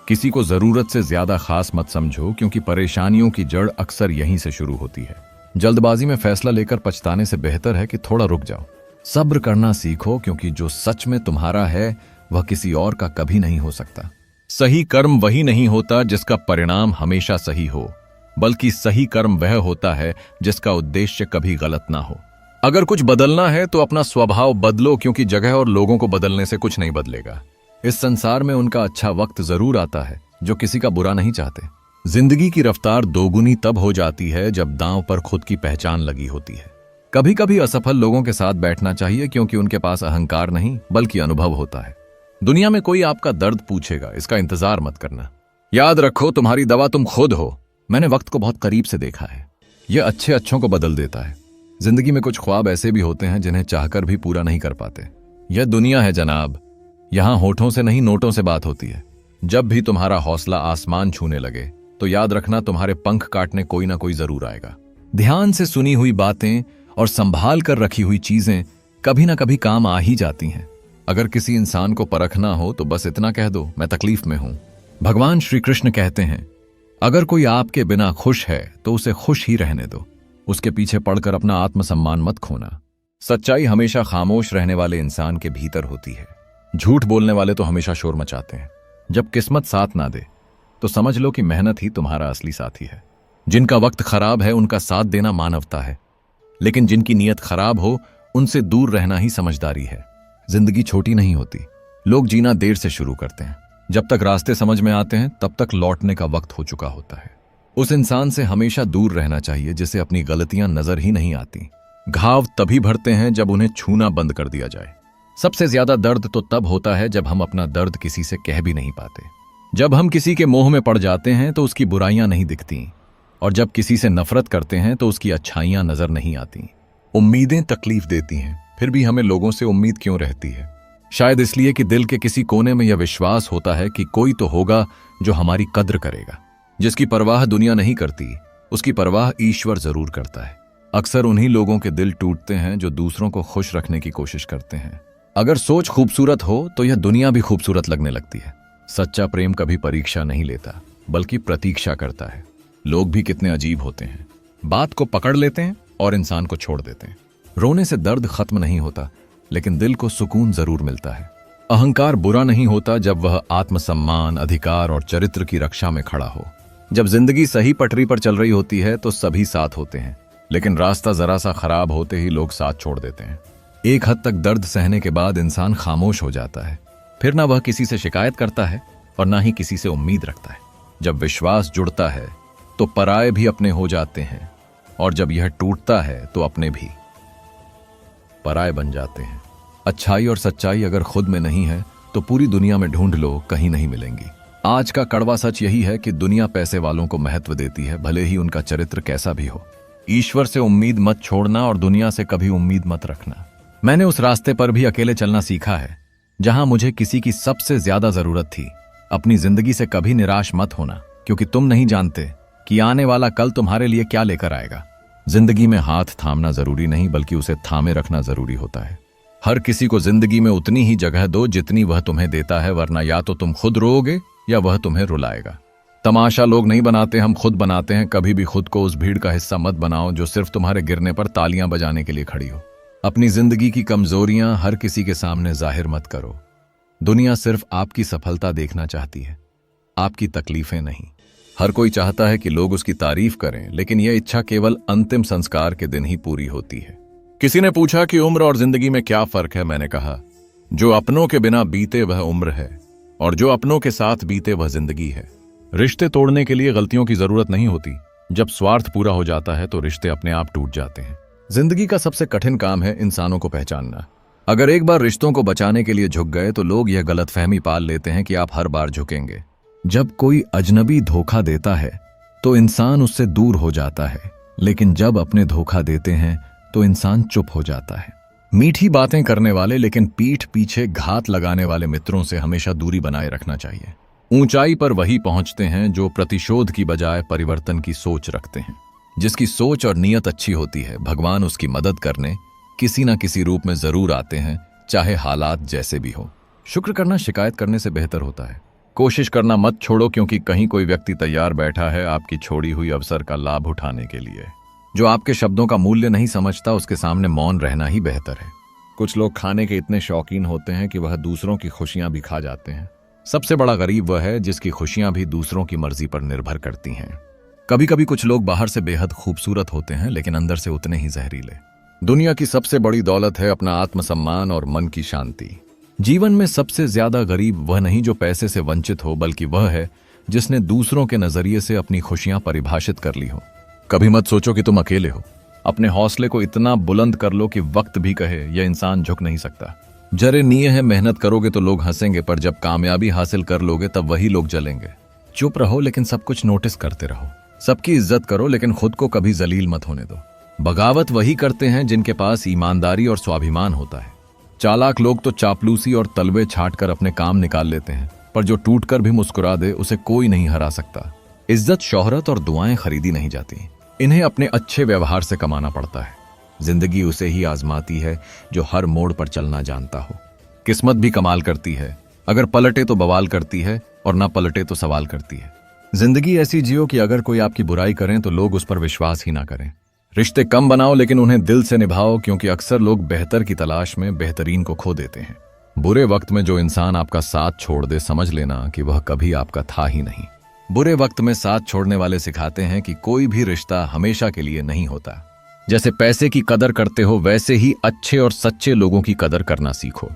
किसी को जरूरत से ज्यादा खास मत समझो, क्योंकि परेशानियों की जड़ अक्सर यहीं से शुरू होती है। जल्दबाजी में फैसला लेकर पछताने से बेहतर है कि थोड़ा रुक जाओ। सब्र करना सीखो, क्योंकि जो सच में तुम्हारा है वह किसी और का कभी नहीं हो सकता। सही कर्म वही नहीं होता जिसका परिणाम हमेशा सही हो, बल्कि सही कर्म वह होता है जिसका उद्देश्य कभी गलत ना हो। अगर कुछ बदलना है तो अपना स्वभाव बदलो, क्योंकि जगह और लोगों को बदलने से कुछ नहीं बदलेगा। इस संसार में उनका अच्छा वक्त जरूर आता है जो किसी का बुरा नहीं चाहते। जिंदगी की रफ्तार दोगुनी तब हो जाती है जब दांव पर खुद की पहचान लगी होती है। कभी कभी असफल लोगों के साथ बैठना चाहिए, क्योंकि उनके पास अहंकार नहीं बल्कि अनुभव होता है। दुनिया में कोई आपका दर्द पूछेगा, इसका इंतजार मत करना। याद रखो, तुम्हारी दवा तुम खुद हो। मैंने वक्त को बहुत करीब से देखा है, यह अच्छों को बदल देता है। जिंदगी में कुछ ख्वाब ऐसे भी होते हैं जिन्हें चाहकर भी पूरा नहीं कर पाते। यह दुनिया है जनाब, यहां होठों से नहीं नोटों से बात होती है। जब भी तुम्हारा हौसला आसमान छूने लगे तो याद रखना, तुम्हारे पंख काटने कोई ना कोई जरूर आएगा। ध्यान से सुनी हुई बातें और संभाल कर रखी हुई चीजें कभी ना कभी काम आ ही जाती हैं। अगर किसी इंसान को परखना हो तो बस इतना कह दो, मैं तकलीफ में हूं। भगवान श्री कृष्ण कहते हैं, अगर कोई आपके बिना खुश है तो उसे खुश ही रहने दो। उसके पीछे पड़कर अपना आत्मसम्मान मत खोना। सच्चाई हमेशा खामोश रहने वाले इंसान के भीतर होती है। झूठ बोलने वाले तो हमेशा शोर मचाते हैं। जब किस्मत साथ ना दे तो समझ लो कि मेहनत ही तुम्हारा असली साथी है। जिनका वक्त खराब है उनका साथ देना मानवता है, लेकिन जिनकी नीयत खराब हो उनसे दूर रहना ही समझदारी है। जिंदगी छोटी नहीं होती, लोग जीना देर से शुरू करते हैं। जब तक रास्ते समझ में आते हैं तब तक लौटने का वक्त हो चुका होता है। उस इंसान से हमेशा दूर रहना चाहिए जिसे अपनी गलतियां नजर ही नहीं आती। घाव तभी भरते हैं जब उन्हें छूना बंद कर दिया जाए। सबसे ज्यादा दर्द तो तब होता है जब हम अपना दर्द किसी से कह भी नहीं पाते। जब हम किसी के मोह में पड़ जाते हैं तो उसकी बुराइयां नहीं दिखती, और जब किसी से नफरत करते हैं तो उसकी अच्छाइयां नजर नहीं आती। उम्मीदें तकलीफ देती हैं, फिर भी हमें लोगों से उम्मीद क्यों रहती है? शायद इसलिए कि दिल के किसी कोने में यह विश्वास होता है कि कोई तो होगा जो हमारी कद्र करेगा। जिसकी परवाह दुनिया नहीं करती, उसकी परवाह ईश्वर जरूर करता है। अक्सर उन्हीं लोगों के दिल टूटते हैं जो दूसरों को खुश रखने की कोशिश करते हैं। अगर सोच खूबसूरत हो तो यह दुनिया भी खूबसूरत लगने लगती है। सच्चा प्रेम कभी परीक्षा नहीं लेता, बल्कि प्रतीक्षा करता है। लोग भी कितने अजीब होते हैं, बात को पकड़ लेते हैं और इंसान को छोड़ देते हैं। रोने से दर्द खत्म नहीं होता, लेकिन दिल को सुकून जरूर मिलता है। अहंकार बुरा नहीं होता जब वह आत्मसम्मान, अधिकार और चरित्र की रक्षा में खड़ा हो। जब जिंदगी सही पटरी पर चल रही होती है तो सभी साथ होते हैं, लेकिन रास्ता जरा सा खराब होते ही लोग साथ छोड़ देते हैं। एक हद तक दर्द सहने के बाद इंसान खामोश हो जाता है। फिर ना वह किसी से शिकायत करता है और ना ही किसी से उम्मीद रखता है। जब विश्वास जुड़ता है तो पराये भी अपने हो जाते हैं, और जब यह टूटता है तो अपने भी पराये बन जाते हैं। अच्छाई और सच्चाई अगर खुद में नहीं है तो पूरी दुनिया में ढूंढ लो, कहीं नहीं मिलेंगी। आज का कड़वा सच यही है कि दुनिया पैसे वालों को महत्व देती है, भले ही उनका चरित्र कैसा भी हो। ईश्वर से उम्मीद मत छोड़ना और दुनिया से कभी उम्मीद मत रखना। मैंने उस रास्ते पर भी अकेले चलना सीखा है जहां मुझे किसी की सबसे ज्यादा जरूरत थी। अपनी जिंदगी से कभी निराश मत होना, क्योंकि तुम नहीं जानते कि आने वाला कल तुम्हारे लिए क्या लेकर आएगा। जिंदगी में हाथ थामना जरूरी नहीं, बल्कि उसे थामे रखना जरूरी होता है। हर किसी को जिंदगी में उतनी ही जगह दो जितनी वह तुम्हें देता है, वरना या तो तुम खुद रोओगे या वह तुम्हें रुलाएगा। तमाशा लोग नहीं बनाते, हम खुद बनाते हैं। कभी भी खुद को उस भीड़ का हिस्सा मत बनाओ जो सिर्फ तुम्हारे गिरने पर तालियां बजाने के लिए खड़ी हो। अपनी जिंदगी की कमजोरियां हर किसी के सामने जाहिर मत करो। दुनिया सिर्फ आपकी सफलता देखना चाहती है, आपकी तकलीफें नहीं। हर कोई चाहता है कि लोग उसकी तारीफ करें, लेकिन यह इच्छा केवल अंतिम संस्कार के दिन ही पूरी होती है। किसी ने पूछा कि उम्र और जिंदगी में क्या फर्क है। मैंने कहा, जो अपनों के बिना बीते वह उम्र है, और जो अपनों के साथ बीते वह जिंदगी है। रिश्ते तोड़ने के लिए गलतियों की जरूरत नहीं होती। जब स्वार्थ पूरा हो जाता है तो रिश्ते अपने आप टूट जाते हैं। जिंदगी का सबसे कठिन काम है इंसानों को पहचानना। अगर एक बार रिश्तों को बचाने के लिए झुक गए तो लोग यह गलतफहमी पाल लेते हैं कि आप हर बार झुकेंगे। जब कोई अजनबी धोखा देता है तो इंसान उससे दूर हो जाता है, लेकिन जब अपने धोखा देते हैं तो इंसान चुप हो जाता है। मीठी बातें करने वाले लेकिन पीठ पीछे घात लगाने वाले मित्रों से हमेशा दूरी बनाए रखना चाहिए। ऊंचाई पर वही पहुंचते हैं जो प्रतिशोध की बजाय परिवर्तन की सोच रखते हैं। जिसकी सोच और नीयत अच्छी होती है, भगवान उसकी मदद करने किसी न किसी रूप में जरूर आते हैं, चाहे हालात जैसे भी हो। शुक्र करना शिकायत करने से बेहतर होता है। कोशिश करना मत छोड़ो, क्योंकि कहीं कोई व्यक्ति तैयार बैठा है आपकी छोड़ी हुई अवसर का लाभ उठाने के लिए। जो आपके शब्दों का मूल्य नहीं समझता उसके सामने मौन रहना ही बेहतर है। कुछ लोग खाने के इतने शौकीन होते हैं कि वह दूसरों की खुशियां भी खा जाते हैं। सबसे बड़ा गरीब वह है जिसकी खुशियां भी दूसरों की मर्जी पर निर्भर करती हैं। कभी कभी कुछ लोग बाहर से बेहद खूबसूरत होते हैं, लेकिन अंदर से उतने ही जहरीले। दुनिया की सबसे बड़ी दौलत है अपना आत्मसम्मान और मन की शांति। जीवन में सबसे ज्यादा गरीब वह नहीं जो पैसे से वंचित हो, बल्कि वह है जिसने दूसरों के नजरिए से अपनी खुशियां परिभाषित कर ली हो। कभी मत सोचो कि तुम अकेले हो। अपने हौसले को इतना बुलंद कर लो कि वक्त भी कहे यह इंसान झुक नहीं सकता। जरे निये है, मेहनत करोगे तो लोग हंसेंगे, पर जब कामयाबी हासिल कर लोगे तब वही लोग जलेंगे। चुप रहो लेकिन सब कुछ नोटिस करते रहो। सबकी इज्जत करो लेकिन खुद को कभी जलील मत होने दो। बगावत वही करते हैं जिनके पास ईमानदारी और स्वाभिमान होता है। चालाक लोग तो चापलूसी और तलवे छाट कर अपने काम निकाल लेते हैं, पर जो टूट कर भी मुस्कुरा दे उसे कोई नहीं हरा सकता। इज्जत, शोहरत और दुआएं खरीदी नहीं जाती, इन्हें अपने अच्छे व्यवहार से कमाना पड़ता है। जिंदगी उसे ही आजमाती है जो हर मोड़ पर चलना जानता हो। किस्मत भी कमाल करती है, अगर पलटे तो बवाल करती है और ना पलटे तो सवाल करती है। जिंदगी ऐसी जियो कि अगर कोई आपकी बुराई करें तो लोग उस पर विश्वास ही ना करें। रिश्ते कम बनाओ लेकिन उन्हें दिल से निभाओ, क्योंकि अक्सर लोग बेहतर की तलाश में बेहतरीन को खो देते हैं। बुरे वक्त में जो इंसान आपका साथ छोड़ दे, समझ लेना कि वह कभी आपका था ही नहीं। बुरे वक्त में साथ छोड़ने वाले सिखाते हैं कि कोई भी रिश्ता हमेशा के लिए नहीं होता। जैसे पैसे की कदर करते हो, वैसे ही अच्छे और सच्चे लोगों की कदर करना सीखो।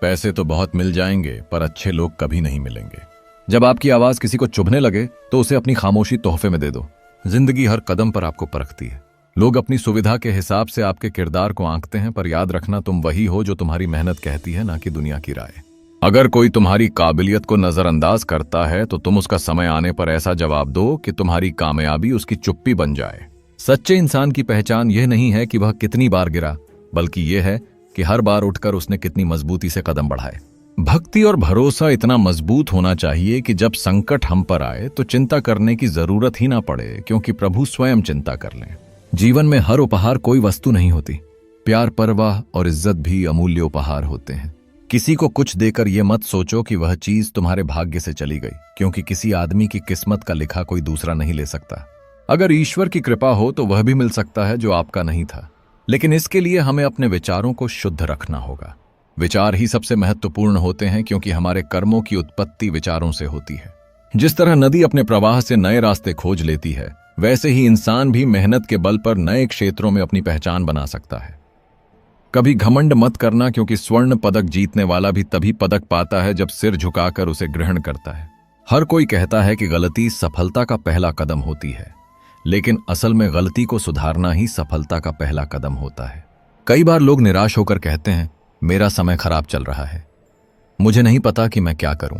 पैसे तो बहुत मिल जाएंगे, पर अच्छे लोग कभी नहीं मिलेंगे। जब आपकी आवाज किसी को चुभने लगे तो उसे अपनी खामोशी तोहफे में दे दो। जिंदगी हर कदम पर आपको परखती है। लोग अपनी सुविधा के हिसाब से आपके किरदार को आंकते हैं, पर याद रखना तुम वही हो जो तुम्हारी मेहनत कहती है, ना कि दुनिया की राय। अगर कोई तुम्हारी काबिलियत को नजरअंदाज करता है तो तुम उसका समय आने पर ऐसा जवाब दो कि तुम्हारी कामयाबी उसकी चुप्पी बन जाए। सच्चे इंसान की पहचान यह नहीं है कि वह कितनी बार गिरा, बल्कि यह है कि हर बार उठकर उसने कितनी मजबूती से कदम बढ़ाए। भक्ति और भरोसा इतना मजबूत होना चाहिए कि जब संकट हम पर आए तो चिंता करने की जरूरत ही ना पड़े, क्योंकि प्रभु स्वयं चिंता कर लें। जीवन में हर उपहार कोई वस्तु नहीं होती। प्यार, परवाह और इज्जत भी अमूल्य उपहार होते हैं। किसी को कुछ देकर यह मत सोचो कि वह चीज तुम्हारे भाग्य से चली गई, क्योंकि किसी आदमी की किस्मत का लिखा कोई दूसरा नहीं ले सकता। अगर ईश्वर की कृपा हो तो वह भी मिल सकता है जो आपका नहीं था, लेकिन इसके लिए हमें अपने विचारों को शुद्ध रखना होगा। विचार ही सबसे महत्वपूर्ण होते हैं, क्योंकि हमारे कर्मों की उत्पत्ति विचारों से होती है। जिस तरह नदी अपने प्रवाह से नए रास्ते खोज लेती है, वैसे ही इंसान भी मेहनत के बल पर नए क्षेत्रों में अपनी पहचान बना सकता है। कभी घमंड मत करना, क्योंकि स्वर्ण पदक जीतने वाला भी तभी पदक पाता है जब सिर झुकाकर उसे ग्रहण करता है। हर कोई कहता है कि गलती सफलता का पहला कदम होती है, लेकिन असल में गलती को सुधारना ही सफलता का पहला कदम होता है। कई बार लोग निराश होकर कहते हैं, मेरा समय खराब चल रहा है, मुझे नहीं पता कि मैं क्या करूं।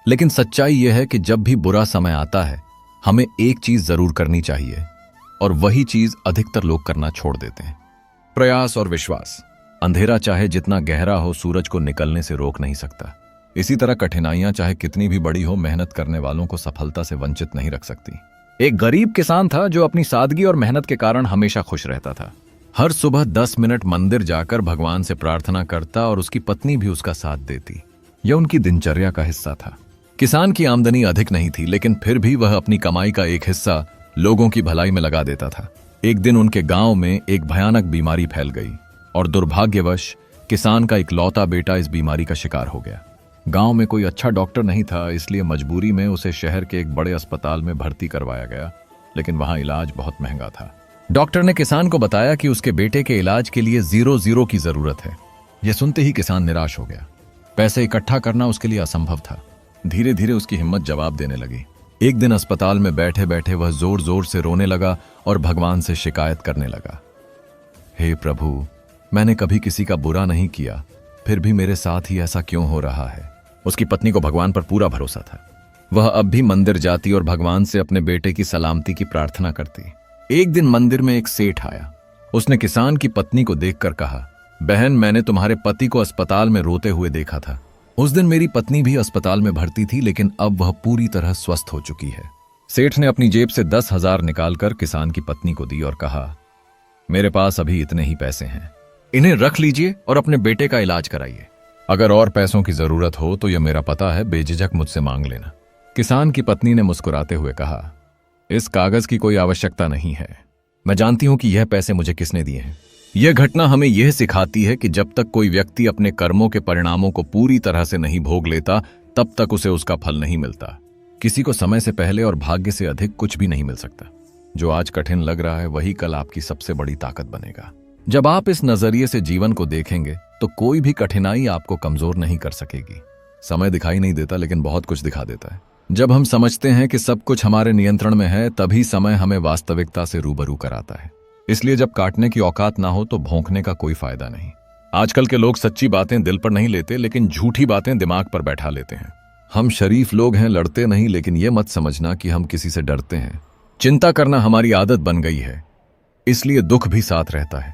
लेकिन सच्चाई यह है कि जब भी बुरा समय आता है, हमें एक चीज जरूर करनी चाहिए, और वही चीज अधिकतर लोग करना छोड़ देते हैं। प्रयास और विश्वास। अंधेरा चाहे जितना गहरा हो सूरज को निकलने से रोक नहीं सकता। इसी तरह कठिनाइयां चाहे कितनी भी बड़ी हो मेहनत करने वालों को सफलता से वंचित नहीं रख सकती। एक गरीब किसान था जो अपनी सादगी और मेहनत के कारण हमेशा खुश रहता था। हर सुबह 10 मिनट मंदिर जाकर भगवान से प्रार्थना करता और उसकी पत्नी भी उसका साथ देती। यह उनकी दिनचर्या का हिस्सा था। किसान की आमदनी अधिक नहीं थी, लेकिन फिर भी वह अपनी कमाई का एक हिस्सा लोगों की भलाई में लगा देता था। एक दिन उनके गांव में एक भयानक बीमारी फैल गई और दुर्भाग्यवश किसान का इकलौता बेटा इस बीमारी का शिकार हो गया। गांव में कोई अच्छा डॉक्टर नहीं था, इसलिए मजबूरी में उसे शहर के एक बड़े अस्पताल में भर्ती करवाया गया, लेकिन वहां इलाज बहुत महंगा था। डॉक्टर ने किसान को बताया कि उसके बेटे के इलाज के लिए 0 की जरूरत है। यह सुनते ही किसान निराश हो गया। पैसे इकट्ठा करना उसके लिए असंभव था। धीरे धीरे उसकी हिम्मत जवाब देने लगी। एक दिन अस्पताल में बैठे बैठे वह जोर जोर से रोने लगा और भगवान से शिकायत करने लगा, हे प्रभु, मैंने कभी किसी का बुरा नहीं किया, फिर भी मेरे साथ ही ऐसा क्यों हो रहा है। उसकी पत्नी को भगवान पर पूरा भरोसा था। वह अब भी मंदिर जाती और भगवान से अपने बेटे की सलामती की प्रार्थना करती। एक दिन मंदिर में एक सेठ आया। उसने किसान की पत्नी को देखकर कहा, बहन, मैंने तुम्हारे पति को अस्पताल में रोते हुए देखा था। उस दिन मेरी पत्नी भी अस्पताल में भर्ती थी, लेकिन अब वह पूरी तरह स्वस्थ हो चुकी है। सेठ ने अपनी जेब से 10,000 निकालकर किसान की पत्नी को दी और कहा, मेरे पास अभी इतने ही पैसे हैं, इन्हें रख लीजिए और अपने बेटे का इलाज कराइए। अगर और पैसों की जरूरत हो तो यह मेरा पता है, बेझिझक मुझसे मांग लेना। किसान की पत्नी ने मुस्कुराते हुए कहा, इस कागज की कोई आवश्यकता नहीं है। मैं जानती हूं कि यह पैसे मुझे किसने दिए हैं। यह घटना हमें यह सिखाती है कि जब तक कोई व्यक्ति अपने कर्मों के परिणामों को पूरी तरह से नहीं भोग लेता, तब तक उसे उसका फल नहीं मिलता। किसी को समय से पहले और भाग्य से अधिक कुछ भी नहीं मिल सकता। जो आज कठिन लग रहा है वही कल आपकी सबसे बड़ी ताकत बनेगा। जब आप इस नजरिए से जीवन को देखेंगे तो कोई भी कठिनाई आपको कमजोर नहीं कर सकेगी। समय दिखाई नहीं देता, लेकिन बहुत कुछ दिखा देता है। जब हम समझते हैं कि सब कुछ हमारे नियंत्रण में है, तभी समय हमें वास्तविकता से रूबरू कराता है। इसलिए जब काटने की औकात ना हो तो भौंकने का कोई फायदा नहीं। आजकल के लोग सच्ची बातें दिल पर नहीं लेते, लेकिन झूठी बातें दिमाग पर बैठा लेते हैं। हम शरीफ लोग हैं, लड़ते नहीं, लेकिन यह मत समझना कि हम किसी से डरते हैं। चिंता करना हमारी आदत बन गई है, इसलिए दुख भी साथ रहता है,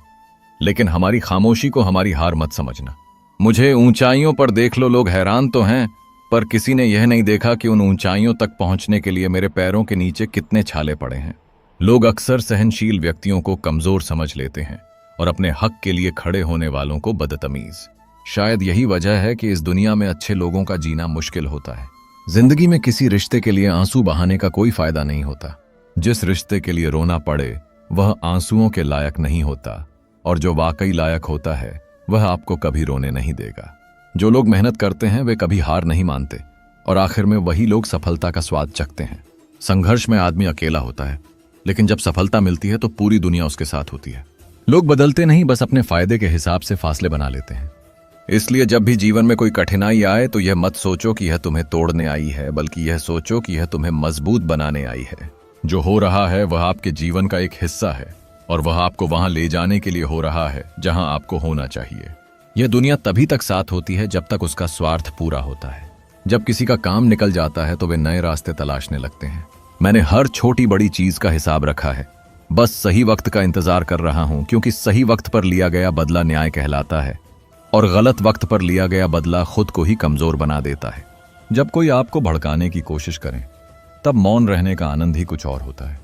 लेकिन हमारी खामोशी को हमारी हार मत समझना। मुझे ऊंचाइयों पर देख लो, लोग हैरान तो हैं, पर किसी ने यह नहीं देखा कि उन ऊंचाइयों तक पहुंचने के लिए मेरे पैरों के नीचे कितने छाले पड़े हैं। लोग अक्सर सहनशील व्यक्तियों को कमजोर समझ लेते हैं और अपने हक के लिए खड़े होने वालों को बदतमीज। शायद यही वजह है कि इस दुनिया में अच्छे लोगों का जीना मुश्किल होता है। जिंदगी में किसी रिश्ते के लिए आंसू बहाने का कोई फायदा नहीं होता। जिस रिश्ते के लिए रोना पड़े वह आंसुओं के लायक नहीं होता, और जो वाकई लायक होता है वह आपको कभी रोने नहीं देगा। जो लोग मेहनत करते हैं वे कभी हार नहीं मानते, और आखिर में वही लोग सफलता का स्वाद चखते हैं। संघर्ष में आदमी अकेला होता है, लेकिन जब सफलता मिलती है तो पूरी दुनिया उसके साथ होती है। लोग बदलते नहीं, बस अपने फायदे के हिसाब से फासले बना लेते हैं। इसलिए जब भी जीवन में कोई कठिनाई आए तो यह मत सोचो कि यह तुम्हें तोड़ने आई है, बल्कि यह सोचो कि यह तुम्हें मजबूत बनाने आई है। जो हो रहा है वह आपके जीवन का एक हिस्सा है, और वह आपको वहां ले जाने के लिए हो रहा है जहां आपको होना चाहिए। यह दुनिया तभी तक साथ होती है जब तक उसका स्वार्थ पूरा होता है। जब किसी का काम निकल जाता है तो वे नए रास्ते तलाशने लगते हैं। मैंने हर छोटी बड़ी चीज का हिसाब रखा है, बस सही वक्त का इंतजार कर रहा हूं, क्योंकि सही वक्त पर लिया गया बदला न्याय कहलाता है, और गलत वक्त पर लिया गया बदला खुद को ही कमजोर बना देता है। जब कोई आपको भड़काने की कोशिश करे तब मौन रहने का आनंद ही कुछ और होता है,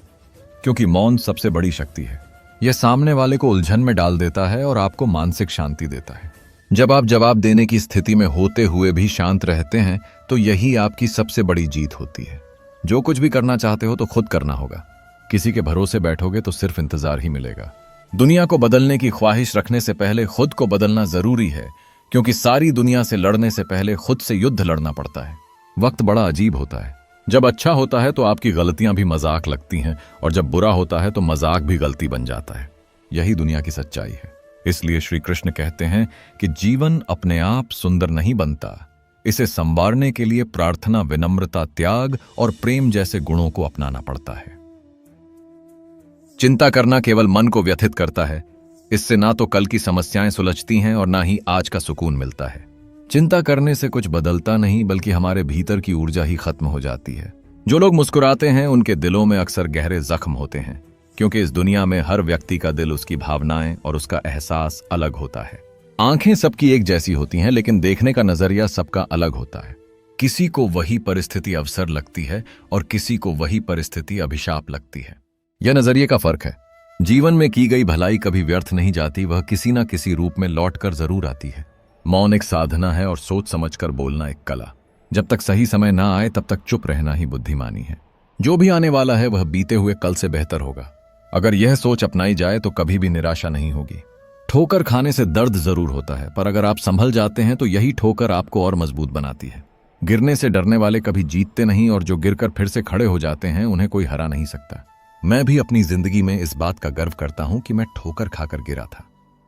क्योंकि मौन सबसे बड़ी शक्ति है। यह सामने वाले को उलझन में डाल देता है और आपको मानसिक शांति देता है। जब आप जवाब देने की स्थिति में होते हुए भी शांत रहते हैं तो यही आपकी सबसे बड़ी जीत होती है। जो कुछ भी करना चाहते हो तो खुद करना होगा। किसी के भरोसे बैठोगे तो सिर्फ इंतजार ही मिलेगा। दुनिया को बदलने की ख्वाहिश रखने से पहले खुद को बदलना जरूरी है, क्योंकि सारी दुनिया से लड़ने से पहले खुद से युद्ध लड़ना पड़ता है। वक्त बड़ा अजीब होता है। जब अच्छा होता है तो आपकी गलतियां भी मजाक लगती हैं, और जब बुरा होता है तो मजाक भी गलती बन जाता है। यही दुनिया की सच्चाई है। इसलिए श्री कृष्ण कहते हैं कि जीवन अपने आप सुंदर नहीं बनता, इसे संवारने के लिए प्रार्थना, विनम्रता, त्याग और प्रेम जैसे गुणों को अपनाना पड़ता है। चिंता करना केवल मन को व्यथित करता है। इससे ना तो कल की समस्याएं सुलझती हैं और ना ही आज का सुकून मिलता है। चिंता करने से कुछ बदलता नहीं, बल्कि हमारे भीतर की ऊर्जा ही खत्म हो जाती है। जो लोग मुस्कुराते हैं उनके दिलों में अक्सर गहरे जख्म होते हैं, क्योंकि इस दुनिया में हर व्यक्ति का दिल, उसकी भावनाएं और उसका एहसास अलग होता है। आंखें सबकी एक जैसी होती हैं, लेकिन देखने का नजरिया सबका अलग होता है। किसी को वही परिस्थिति अवसर लगती है और किसी को वही परिस्थिति अभिशाप लगती है। यह नजरिए का फर्क है। जीवन में की गई भलाई कभी व्यर्थ नहीं जाती, वह किसी न किसी रूप में लौटकर जरूर आती है। मौन एक साधना है और सोच समझकर बोलना एक कला। जब तक सही समय ना आए तब तक चुप रहना ही बुद्धिमानी है। जो भी आने वाला है वह बीते हुए कल से बेहतर होगा। अगर यह सोच अपनाई जाए तो कभी भी निराशा नहीं होगी। ठोकर खाने से दर्द जरूर होता है, पर अगर आप संभल जाते हैं तो यही ठोकर आपको और मजबूत बनाती है। गिरने से डरने वाले कभी जीतते नहीं, और जो गिरकर फिर से खड़े हो जाते हैं उन्हें कोई हरा नहीं सकता। मैं भी अपनी जिंदगी में इस बात का गर्व करता हूं कि मैं ठोकर खाकर गिरा था।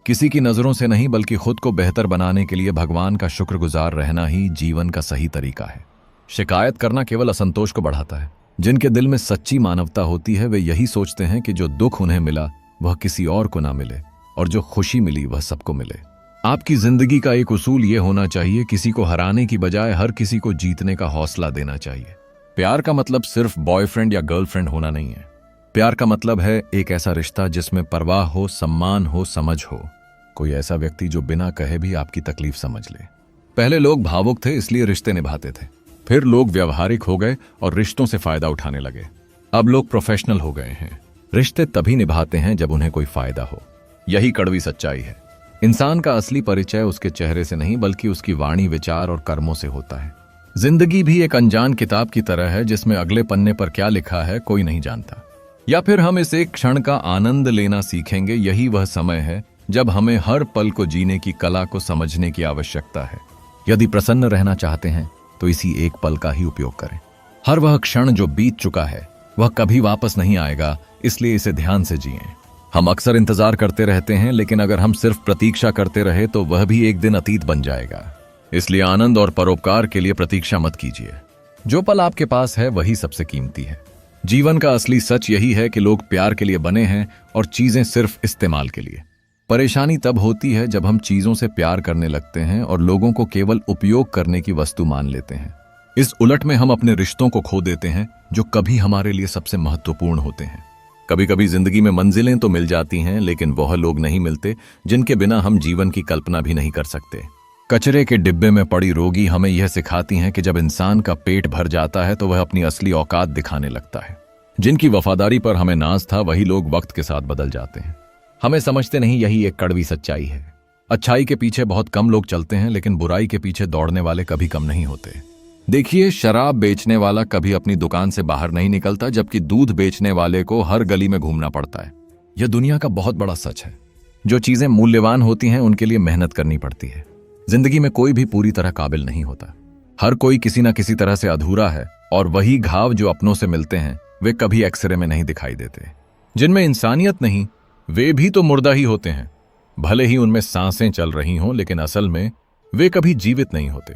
किसी की नजरों से नहीं, बल्कि खुद को बेहतर बनाने के लिए भगवान का शुक्रगुजार रहना ही जीवन का सही तरीका है। शिकायत करना केवल असंतोष को बढ़ाता है। जिनके दिल में सच्ची मानवता होती है वे यही सोचते हैं कि जो दुख उन्हें मिला वह किसी और को ना मिले, और जो खुशी मिली वह सबको मिले। आपकी जिंदगी का एक उसूल यह होना चाहिए, किसी को हराने की बजाय हर किसी को जीतने का हौसला देना चाहिए। प्यार का मतलब सिर्फ बॉयफ्रेंड या गर्लफ्रेंड होना नहीं है। प्यार का मतलब है एक ऐसा रिश्ता जिसमें परवाह हो, सम्मान हो, समझ हो। कोई ऐसा व्यक्ति जो बिना कहे भी आपकी तकलीफ समझ ले। पहले लोग भावुक थे इसलिए रिश्ते निभाते थे, फिर लोग व्यवहारिक हो गए और रिश्तों से फायदा उठाने लगे। अब लोग प्रोफेशनल हो गए हैं। रिश्ते तभी निभाते हैं जब उन्हें कोई फायदा हो। यही कड़वी सच्चाई है। इंसान का असली परिचय उसके चेहरे से नहीं, बल्कि उसकी वाणी, विचार और कर्मों से होता है। जिंदगी भी एक अनजान किताब की तरह है जिसमें अगले पन्ने पर क्या लिखा है कोई नहीं जानता। या फिर हम इस एक क्षण का आनंद लेना सीखेंगे। यही वह समय है जब हमें हर पल को जीने की कला को समझने की आवश्यकता है। यदि प्रसन्न रहना चाहते हैं तो इसी एक पल का ही उपयोग करें। हर वह क्षण जो बीत चुका है वह कभी वापस नहीं आएगा, इसलिए इसे ध्यान से जिएं। हम अक्सर इंतजार करते रहते हैं, लेकिन अगर हम सिर्फ प्रतीक्षा करते रहे तो वह भी एक दिन अतीत बन जाएगा। इसलिए आनंद और परोपकार के लिए प्रतीक्षा मत कीजिए। जो पल आपके पास है वही सबसे कीमती है। जीवन का असली सच यही है कि लोग प्यार के लिए बने हैं और चीजें सिर्फ इस्तेमाल के लिए। परेशानी तब होती है जब हम चीजों से प्यार करने लगते हैं और लोगों को केवल उपयोग करने की वस्तु मान लेते हैं। इस उलट में हम अपने रिश्तों को खो देते हैं जो कभी हमारे लिए सबसे महत्वपूर्ण होते हैं। कभी कभी जिंदगी में मंजिलें तो मिल जाती हैं, लेकिन वह लोग नहीं मिलते जिनके बिना हम जीवन की कल्पना भी नहीं कर सकते। कचरे के डिब्बे में पड़ी रोगी हमें यह सिखाती हैं कि जब इंसान का पेट भर जाता है तो वह अपनी असली औकात दिखाने लगता है। जिनकी वफादारी पर हमें नाज था वही लोग वक्त के साथ बदल जाते हैं। हमें समझते नहीं, यही एक कड़वी सच्चाई है। अच्छाई के पीछे बहुत कम लोग चलते हैं, लेकिन बुराई के पीछे दौड़ने वाले कभी कम नहीं होते। देखिए, शराब बेचने वाला कभी अपनी दुकान से बाहर नहीं निकलता, जबकि दूध बेचने वाले को हर गली में घूमना पड़ता है। यह दुनिया का बहुत बड़ा सच है। जो चीजें मूल्यवान होती हैं उनके लिए मेहनत करनी पड़ती है। जिंदगी में कोई भी पूरी तरह काबिल नहीं होता। हर कोई किसी न किसी तरह से अधूरा है, और वही घाव जो अपनों से मिलते हैं वे कभी एक्सरे में नहीं दिखाई देते। जिनमें इंसानियत नहीं वे भी तो मुर्दा ही होते हैं। भले ही उनमें सांसें चल रही हों, लेकिन असल में वे कभी जीवित नहीं होते।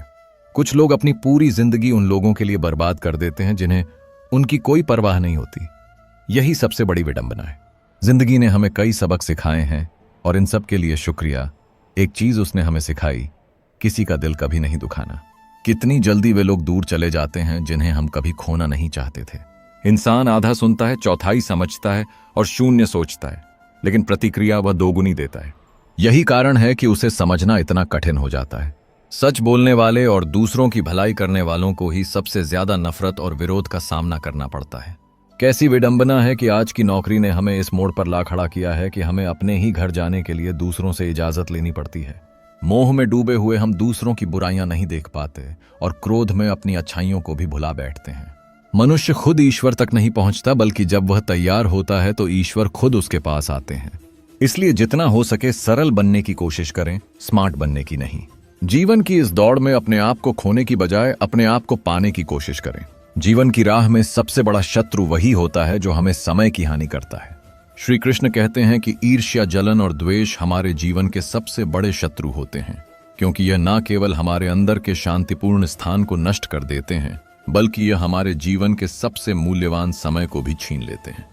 कुछ लोग अपनी पूरी जिंदगी उन लोगों के लिए बर्बाद कर देते हैं जिन्हें उनकी कोई परवाह नहीं होती। यही सबसे बड़ी विडंबना है। जिंदगी ने हमें कई सबक सिखाए हैं और इन सब के लिए शुक्रिया। एक चीज उसने हमें सिखाई, किसी का दिल कभी नहीं दुखाना। कितनी जल्दी वे लोग दूर चले जाते हैं जिन्हें हम कभी खोना नहीं चाहते थे। इंसान आधा सुनता है, चौथाई समझता है और शून्य सोचता है, लेकिन प्रतिक्रिया वह दोगुनी देता है। यही कारण है कि उसे समझना इतना कठिन हो जाता है। सच बोलने वाले और दूसरों की भलाई करने वालों को ही सबसे ज्यादा नफरत और विरोध का सामना करना पड़ता है। कैसी विडंबना है कि आज की नौकरी ने हमें इस मोड़ पर ला खड़ा किया है कि हमें अपने ही घर जाने के लिए दूसरों से इजाजत लेनी पड़ती है। मोह में डूबे हुए हम दूसरों की बुराइयां नहीं देख पाते और क्रोध में अपनी अच्छाइयों को भी भुला बैठते हैं। मनुष्य खुद ईश्वर तक नहीं पहुंचता, बल्कि जब वह तैयार होता है तो ईश्वर खुद उसके पास आते हैं। इसलिए जितना हो सके सरल बनने की कोशिश करें, स्मार्ट बनने की नहीं। जीवन की इस दौड़ में अपने आप को खोने की बजाय अपने आप को पाने की कोशिश करें। जीवन की राह में सबसे बड़ा शत्रु वही होता है जो हमें समय की हानि करता है। श्री कृष्ण कहते हैं कि ईर्ष्या, जलन और द्वेष हमारे जीवन के सबसे बड़े शत्रु होते हैं, क्योंकि यह न केवल हमारे अंदर के शांतिपूर्ण स्थान को नष्ट कर देते हैं, बल्कि यह हमारे जीवन के सबसे मूल्यवान समय को भी छीन लेते हैं।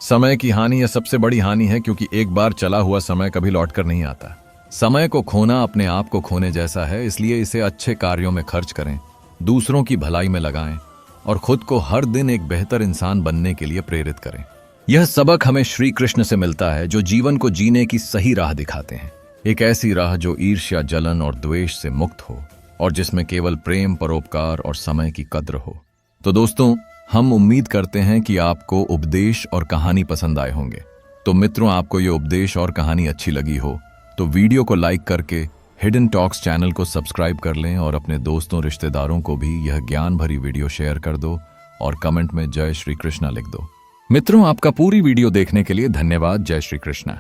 समय की हानि यह सबसे बड़ी हानि है, क्योंकि एक बार चला हुआ समय कभी लौटकर नहीं आता। समय को खोना अपने आप को खोने जैसा है, इसलिए इसे अच्छे कार्यों में खर्च करें, दूसरों की भलाई में लगाएं और खुद को हर दिन एक बेहतर इंसान बनने के लिए प्रेरित करें। यह सबक हमें श्री कृष्ण से मिलता है, जो जीवन को जीने की सही राह दिखाते हैं। एक ऐसी राह जो ईर्ष्या, जलन और द्वेष से मुक्त हो और जिसमें केवल प्रेम, परोपकार और समय की कद्र हो। तो दोस्तों, हम उम्मीद करते हैं कि आपको उपदेश और कहानी पसंद आए होंगे। तो मित्रों, आपको ये उपदेश और कहानी अच्छी लगी हो तो वीडियो को लाइक करके हिडन टॉक्स चैनल को सब्सक्राइब कर लें और अपने दोस्तों, रिश्तेदारों को भी यह ज्ञान भरी वीडियो शेयर कर दो और कमेंट में जय श्री कृष्णा लिख दो। मित्रों, आपका पूरी वीडियो देखने के लिए धन्यवाद। जय श्री कृष्णा।